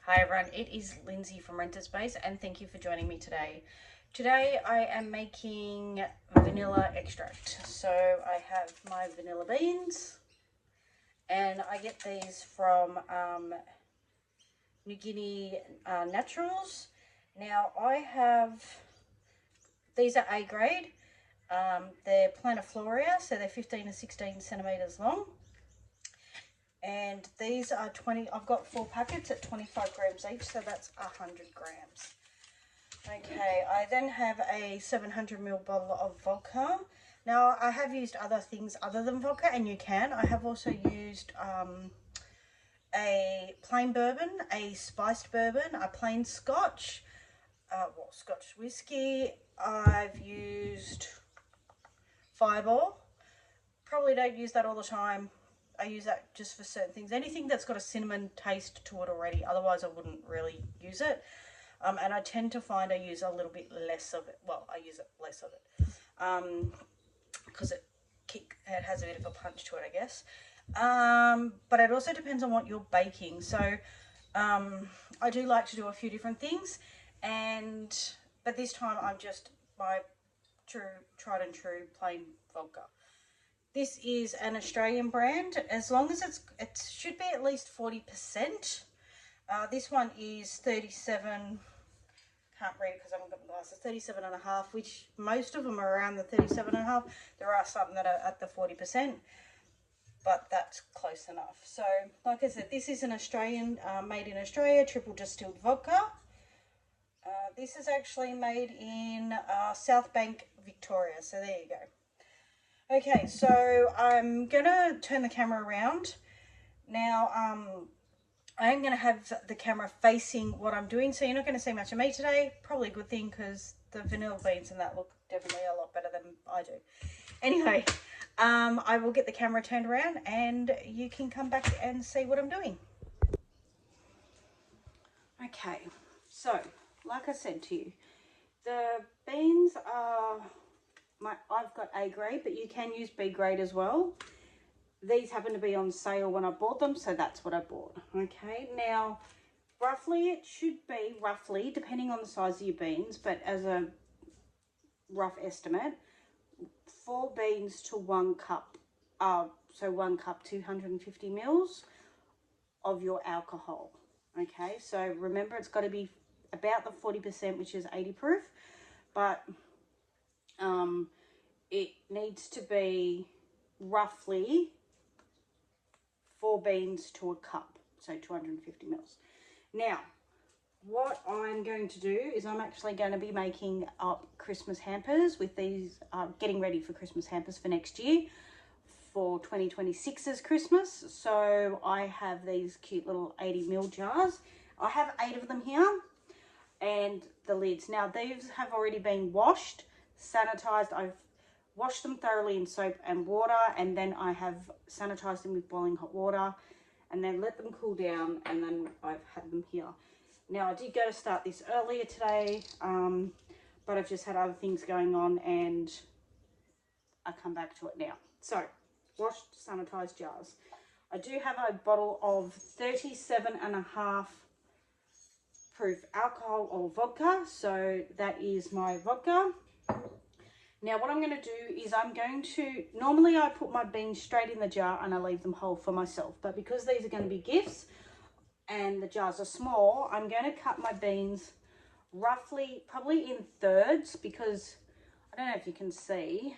Hi everyone, it is Lindsay from Renter Space and thank you for joining me today. Today I am making vanilla extract. So I have my vanilla beans and I get these from New Guinea Naturals. Now I have, these are A grade, they're planifloria, so they're 15 to 16 centimeters long. And these are 20, I've got 4 packets at 25 grams each, so that's 100 grams. Okay, I then have a 700 ml bottle of vodka. Now, I have used other things other than vodka, and you can. I have also used a plain bourbon, a spiced bourbon, a plain scotch, Scotch whiskey. I've used Fireball. Probably don't use that all the time. I use that just for certain things. Anything that's got a cinnamon taste to it already, otherwise I wouldn't really use it. And I tend to find I use a little bit less of it. Well, I use it less of it because it has a bit of a punch to it, I guess. But it also depends on what you're baking. So I do like to do a few different things, but this time I'm just my tried and true plain vodka. This is an Australian brand. As long as it should be at least 40%. This one is 37, can't read it because I haven't got my glasses, 37.5, which most of them are around the 37.5. There are some that are at the 40%, but that's close enough. So, like I said, this is an Australian, made in Australia, triple distilled vodka. This is actually made in South Bank, Victoria. So there you go. Okay, so I'm gonna turn the camera around. Now, I am gonna have the camera facing what I'm doing, so you're not gonna see much of me today. Probably a good thing because the vanilla beans and that look definitely a lot better than I do. Anyway, I will get the camera turned around and you can come back and see what I'm doing. Okay, so like I said to you, the beans are I've got A grade, but you can use B grade as well. These happen to be on sale when I bought them, so that's what I bought. Okay, now roughly it should be, roughly, depending on the size of your beans, but as a rough estimate, 4 beans to 1 cup, so 1 cup, 250 mils of your alcohol. Okay, so remember it's got to be about the 40%, which is 80 proof, but it needs to be roughly 4 beans to a cup, so 250 mils. Now, what I'm going to do is I'm actually going to be making up Christmas hampers with these, getting ready for Christmas hampers for next year, for 2026's Christmas. So I have these cute little 80 ml jars. I have 8 of them here, and the lids. Now, these have already been washed, sanitized. I've washed them thoroughly in soap and water, and then I have sanitized them with boiling hot water and then let them cool down, and then I've had them here. Now, I did go to start this earlier today, but I've just had other things going on and I come back to it now. So, washed, sanitized jars. I do have a bottle of 37.5 proof alcohol or vodka, so that is my vodka. Now what I'm going to do is normally I put my beans straight in the jar and I leave them whole for myself, but because these are going to be gifts and the jars are small, I'm going to cut my beans roughly, probably in thirds, because I don't know if you can see,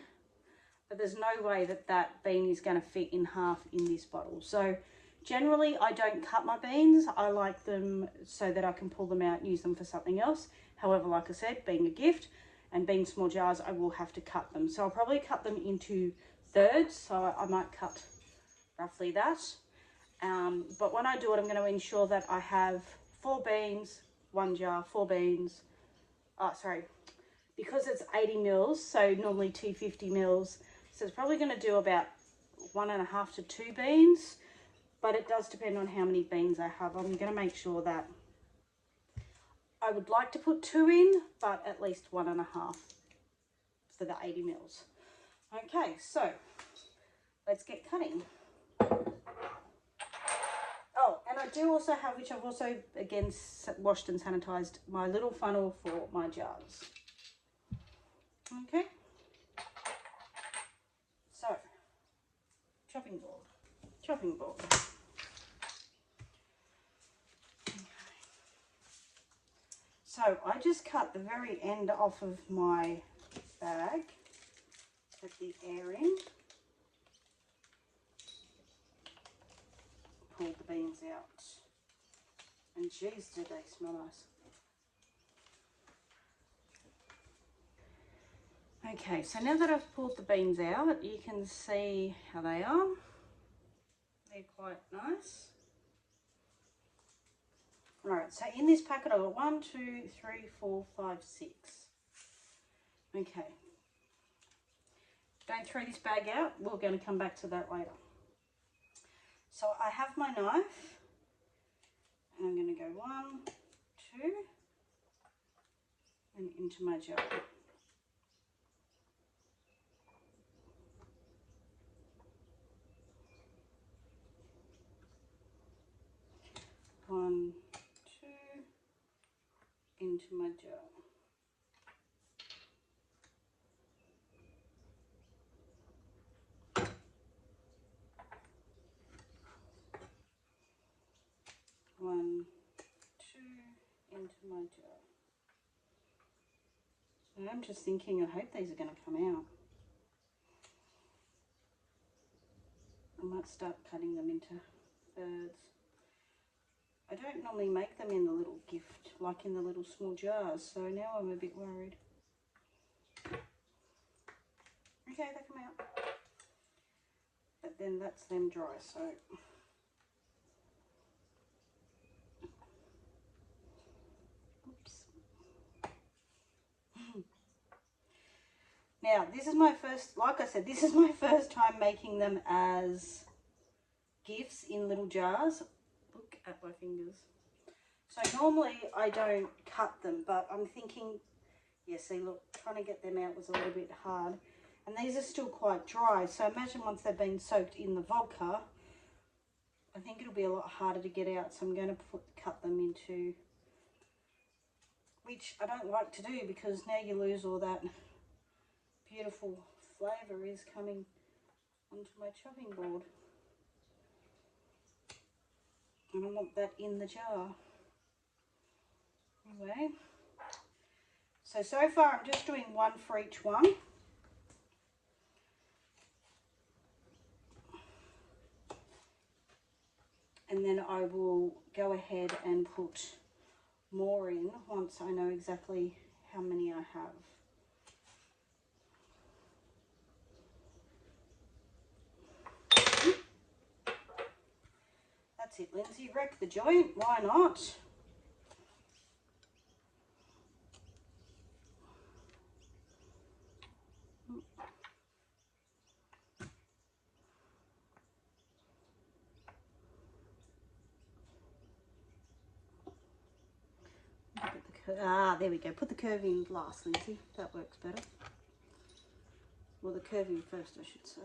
but there's no way that bean is going to fit in half in this bottle. So generally I don't cut my beans. I like them so that I can pull them out and use them for something else. However, like I said, being a gift and being small jars, I will have to cut them. So I'll probably cut them into thirds. So I might cut roughly that. But when I do it, I'm going to ensure that I have 4 beans, 1 jar, 4 beans. Because it's 80 mils, so normally 250 mils. So it's probably going to do about 1.5 to 2 beans. But it does depend on how many beans I have. I'm going to make sure that I would like to put 2 in, but at least 1.5 for the 80 mils. Okay, so let's get cutting. Oh, and And I do also have, which I've also again washed and sanitized, my little funnel for my jars. Okay. So, chopping board. Chopping board. Okay. So I just cut the very end off of my bag, put the air in, pulled the beans out, and geez, do they smell nice. Okay, so now that I've pulled the beans out, you can see how they are. They're quite nice. Alright, so in this packet I've got 1, 2, 3, 4, 5, 6. Okay. Don't throw this bag out, we're going to come back to that later. So I have my knife, and I'm going to go 1, 2, and into my jar. One, two, into my jar. One, two, into my jar. And I'm just thinking, I hope these are going to come out. I might start cutting them into thirds. I don't normally make them in the little gift, like in the little small jars, so now I'm a bit worried. Okay, they come out. But then that's them dry, so... Oops. Now, this is my first, like I said, this is my first time making them as gifts in little jars. Look at my fingers. So normally I don't cut them, but I'm thinking, yeah, see, look, trying to get them out was a little bit hard. And these are still quite dry, so imagine once they've been soaked in the vodka, I think it'll be a lot harder to get out. So I'm going to cut them into, which I don't like to do because now you lose all that beautiful flavour is coming onto my chopping board. And I want that in the jar. Anyway, so far I'm just doing one for each one. And then I will go ahead and put more in once I know exactly how many I have. That's it, Lindsay. Wreck the joint. Why not? There we go. Put the curve in last, Lindsay. That works better. Well, the curve in first, I should say.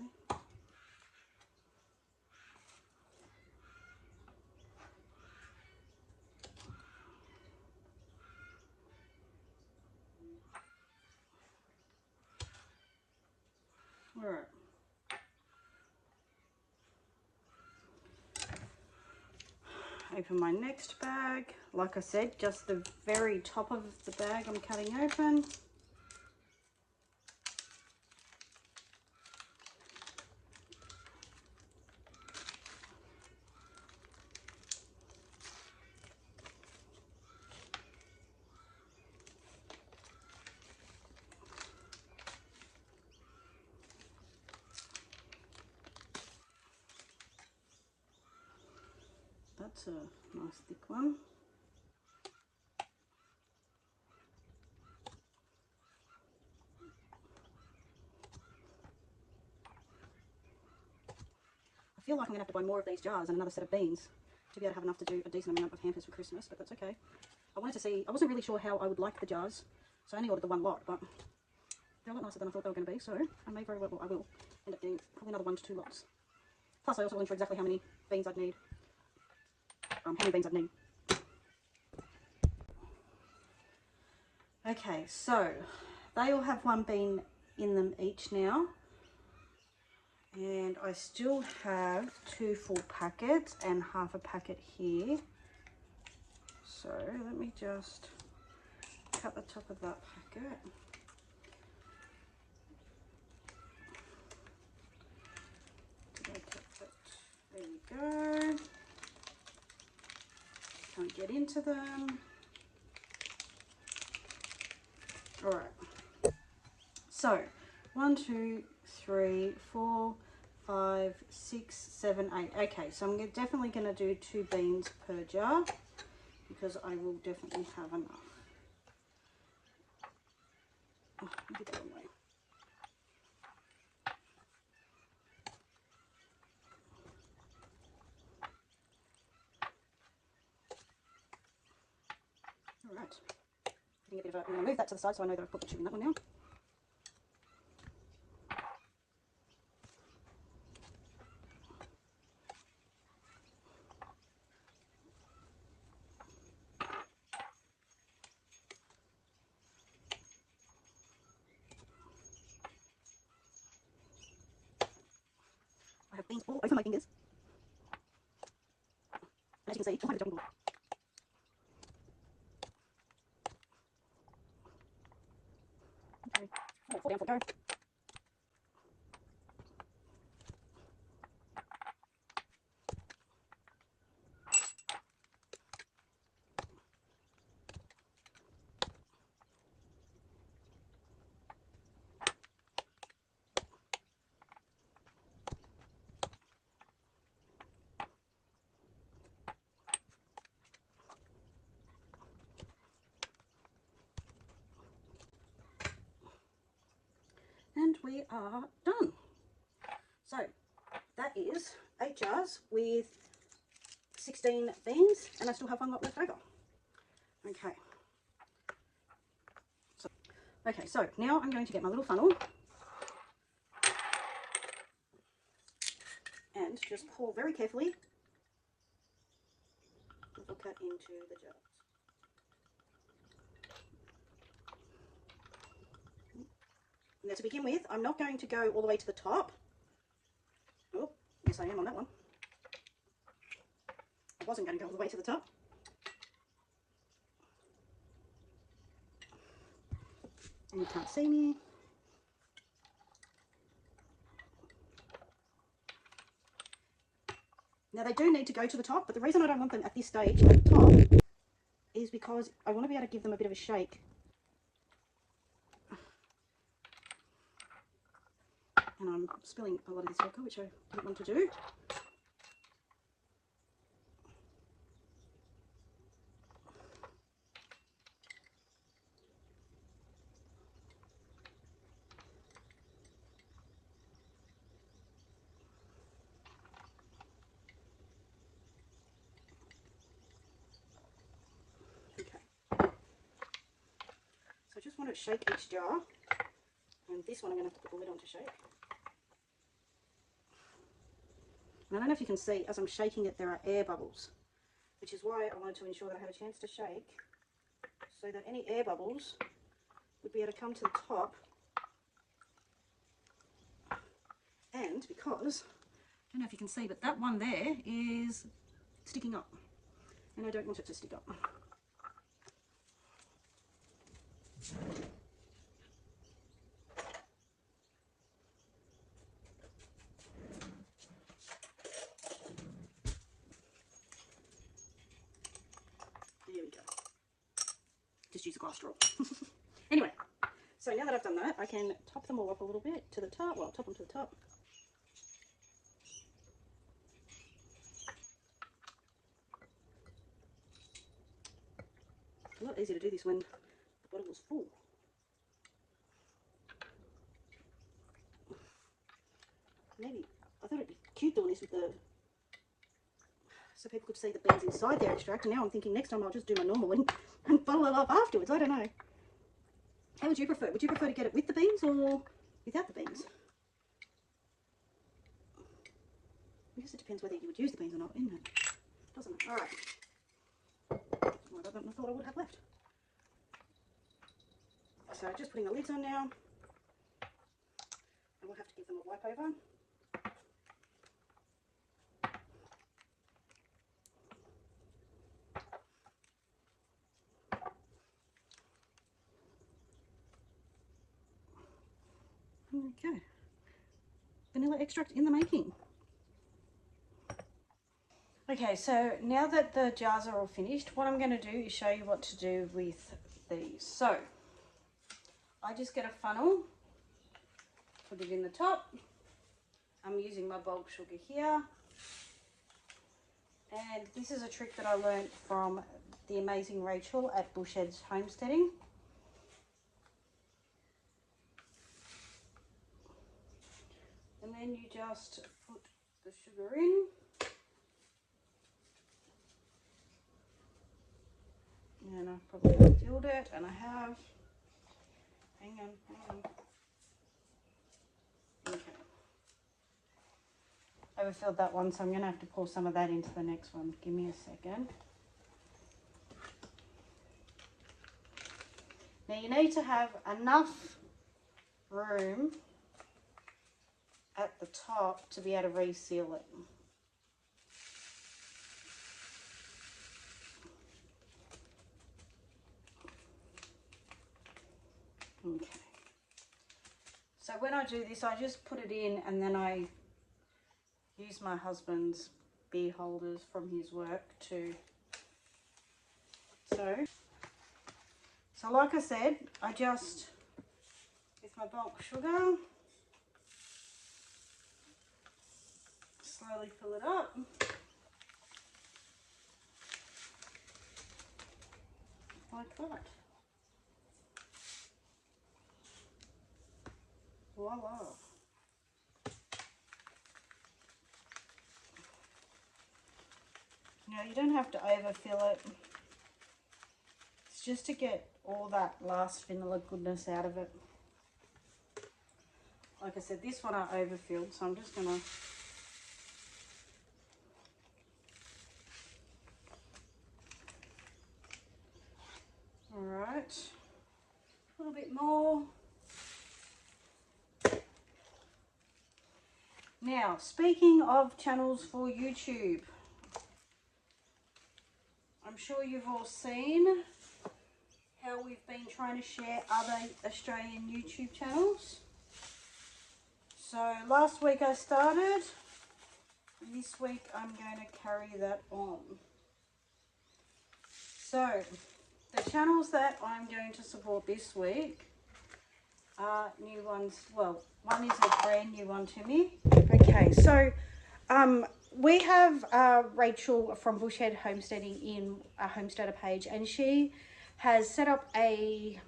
All right. Open my next bag. Like I said, just the very top of the bag I'm cutting open. That's a nice thick one. I feel like I'm going to have to buy more of these jars and another set of beans to be able to have enough to do a decent amount of hampers for Christmas, but that's okay. I wanted to see, I wasn't really sure how I would like the jars, so I only ordered the one lot, but they're a lot nicer than I thought they were going to be, so I may very well, I will end up getting probably another 1 to 2 lots. Plus I also wasn't sure exactly how many beans I'd need. how many beans I need. Okay, so they all have 1 bean in them each now. And I still have 2 full packets and half a packet here. So let me just cut the top of that packet. There we go. Can't get into them. All right. So 1, 2, 3, 4, 5, 6, 7, 8. Okay, so I'm definitely going to do 2 beans per jar because I will definitely have enough. Oh, I did that wrong way. All right. I'm going to move that to the side so I know that I've put the sugar in that one now. I have beans all over my fingers. As you can see, I'm having a jumping ball. Okay. Oh, fall down for a go. And we are done. So that is 8 jars with 16 beans, and I still have 1 lot left over. Okay, so now I'm going to get my little funnel and just pour very carefully little cut into the jars. Now to begin with, I'm not going to go all the way to the top. Oh, yes I am on that one. I wasn't going to go all the way to the top. And you can't see me. Now they do need to go to the top, but the reason I don't want them at this stage at the top is because I want to be able to give them a bit of a shake. And I'm spilling a lot of this vodka, which I didn't want to do. Okay. So I just want to shake each jar. And this one I'm going to have to put the lid on to shake. And I don't know if you can see, as I'm shaking it, there are air bubbles, which is why I wanted to ensure that I had a chance to shake, so that any air bubbles would be able to come to the top. And because, I don't know if you can see, but that one there is sticking up, and I don't want it to stick up. There we go. Just use a glass straw. Anyway, so now that I've done that, I can top them all up a little bit to the top. Well, top them to the top. It's a lot easier to do this when the bottle was full. Maybe I thought it'd be cute doing this with the, so people could see the beans inside their extract, and now I'm thinking next time I'll just do my normal and bottle it up afterwards. I don't know. How would you prefer? Would you prefer to get it with the beans or without the beans? I guess it depends whether you would use the beans or not, isn't it? doesn't it? All right. More than I thought I would have left. So just putting the lids on now. And we'll have to give them a wipe over. There we go. Vanilla extract in the making. Okay, so now that the jars are all finished, what I'm going to do is show you what to do with these. So, I just get a funnel, put it in the top. I'm using my bulk sugar here. And this is a trick that I learned from the amazing Rachel at Bushhead's Homesteading. And then you just put the sugar in. And I've probably filled it, and I have. Hang on. Okay. Overfilled that one, so I'm going to have to pour some of that into the next one. Give me a second. Now you need to have enough room at the top to be able to reseal it. Okay. So when I do this, I just put it in and then I use my husband's beer holders from his work to... So like I said, I just, with my bulk sugar, slowly fill it up. Like that. Voila. Now you don't have to overfill it. It's just to get all that last vanilla goodness out of it. Like I said, this one I overfilled, so I'm just gonna alright. A little bit more. Now, speaking of channels for YouTube, I'm sure you've all seen how we've been trying to share other Australian YouTube channels. So last week I started, and this week I'm going to carry that on. So the channels that I'm going to support this week are new ones. Well, one is a brand new one to me. Okay, so we have Rachel from Bushhead Homesteading in a homesteader page, and she has set up a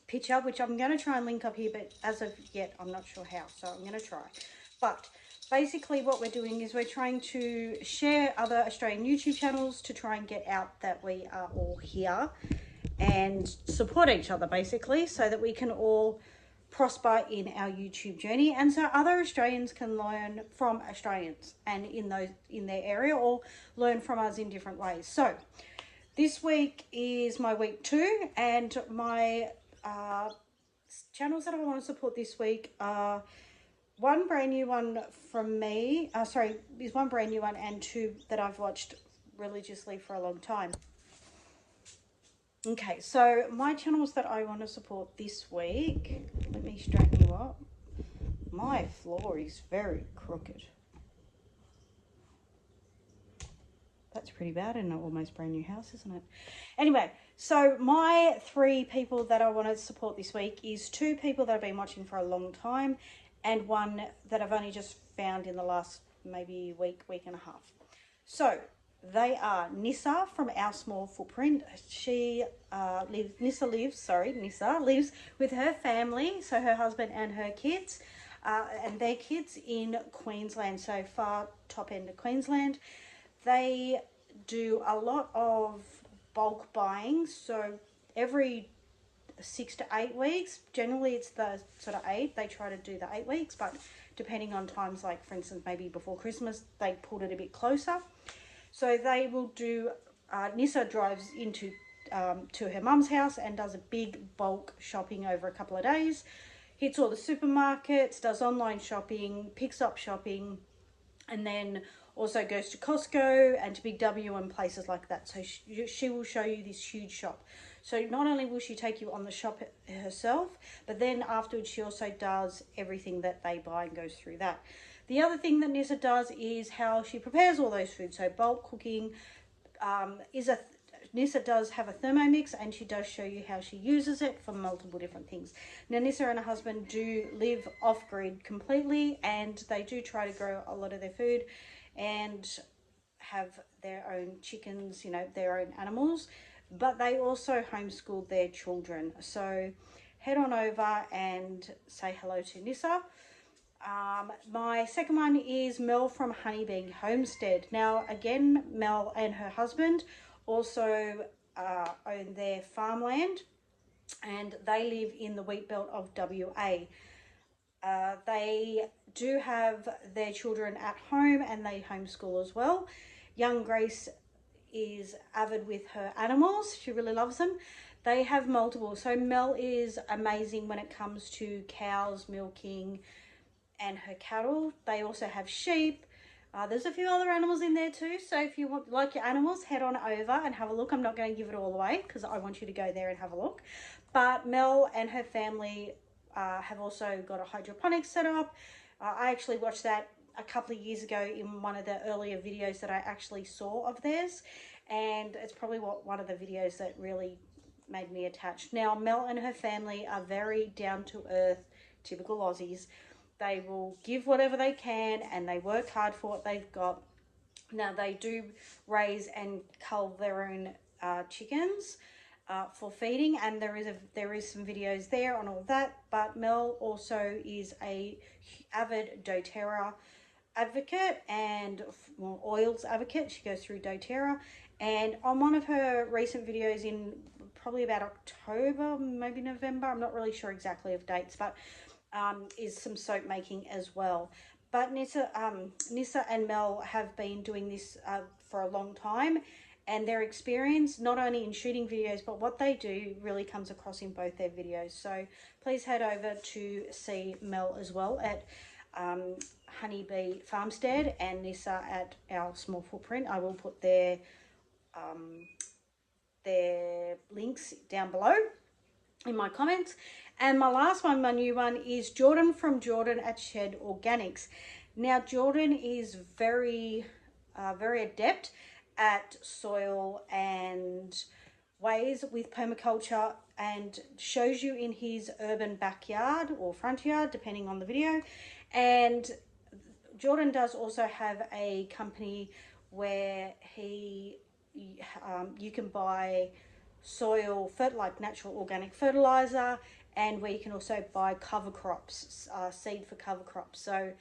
picture, which I'm going to try and link up here, but as of yet, I'm not sure how, so I'm going to try. But basically what we're doing is we're trying to share other Australian YouTube channels to try and get out that we are all here and support each other, basically, so that we can all prosper in our YouTube journey, and so other Australians can learn from Australians and in their area, or learn from us in different ways. So this week is my week 2, and my channels that I want to support this week are one brand new one from me, is one brand new one, and 2 that I've watched religiously for a long time. Okay, so my channels that I want to support this week, let me straighten you up. My floor is very crooked. That's pretty bad in an almost brand new house, isn't it? Anyway, so my 3 people that I want to support this week is 2 people that I've been watching for a long time, and 1 that I've only just found in the last maybe week and a half. So they are Nissa from Our Small Footprint. Nissa lives with her family, so her husband and her kids, and their kids in Queensland, so far top end of Queensland. They do a lot of bulk buying, so every 6 to 8 weeks, generally it's the sort of 8, they try to do the 8 weeks, but depending on times, like for instance maybe before Christmas, they pulled it a bit closer. So they will do, Nissa drives into to her mum's house and does a big bulk shopping over a couple of days, hits all the supermarkets, does online shopping, picks up shopping, and then also goes to Costco and to Big W and places like that. So she will show you this huge shop. So not only will she take you on the shop herself, but then afterwards she also does everything that they buy and goes through that. The other thing that Nissa does is how she prepares all those foods. So bulk cooking Nissa does have a Thermomix, and she does show you how she uses it for multiple different things. Now, Nissa and her husband do live off-grid completely, and they do try to grow a lot of their food and have their own chickens, you know, their own animals, but they also homeschool their children. So head on over and say hello to Nissa. My second one is Mel from Honeybee Homestead. Now, again, Mel and her husband also own their farmland, and they live in the wheat belt of WA. They do have their children at home and they homeschool as well. Young Grace is avid with her animals. She really loves them. They have multiple. So Mel is amazing when it comes to cows, milking, and her cattle. They also have sheep. There's a few other animals in there too, so if you like your animals, head on over and have a look. I'm not going to give it all away because I want you to go there and have a look. But Mel and her family have also got a hydroponics set up. I actually watched that a couple of years ago in one of the earlier videos that I actually saw of theirs, and it's probably one of the videos that really made me attached. Now, Mel and her family are very down-to-earth, typical Aussies. They will give whatever they can and they work hard for what they've got. Now, they do raise and cull their own chickens for feeding, and there is some videos there on all that. But Mel also is a avid doTERRA advocate and oils advocate. She goes through doTERRA, and on one of her recent videos in probably about October, maybe November, I'm not really sure exactly of dates, but is some soap making as well. But Nissa and Mel have been doing this for a long time, and their experience not only in shooting videos but what they do really comes across in both their videos. So please head over to see Mel as well at Honeybee Farmstead and Nissa at our Small Footprint. I will put their links down below in my comments. And my last one, my new one, is Jordan from Jordan at Shed Organics. Now, Jordan is very adept at soil and ways with permaculture, and shows you in his urban backyard or front yard, depending on the video. And Jordan does also have a company where you can buy soil, like natural organic fertilizer, and where you can also buy cover crops, seed for cover crops. So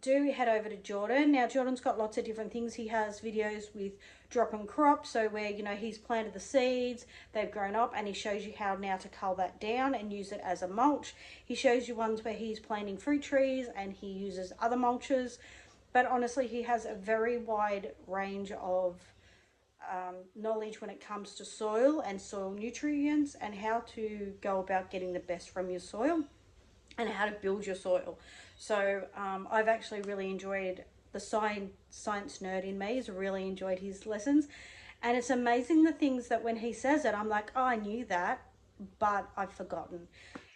do head over to Jordan. Now, Jordan's got lots of different things. He has videos with drop-in crops, so where, you know, he's planted the seeds, they've grown up, and he shows you how now to cull that down and use it as a mulch. He shows you ones where he's planting fruit trees and he uses other mulches. But honestly, he has a very wide range of knowledge when it comes to soil and soil nutrients, and how to go about getting the best from your soil and how to build your soil. So I've actually really enjoyed, the science nerd in me has really enjoyed his lessons, and it's amazing the things that when he says it, I'm like, oh, I knew that, but I've forgotten.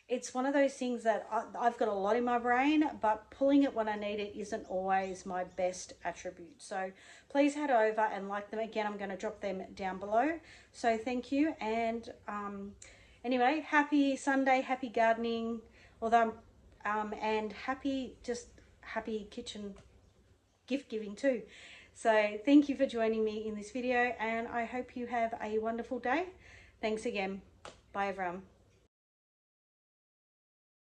It's one of those things that I've got a lot in my brain, but pulling it when I need it isn't always my best attribute. So please head over and like them. Again, I'm going to drop them down below. So thank you. And anyway, happy Sunday, happy gardening, although and happy kitchen gift giving too. So thank you for joining me in this video, and I hope you have a wonderful day. Thanks again. Bye everyone.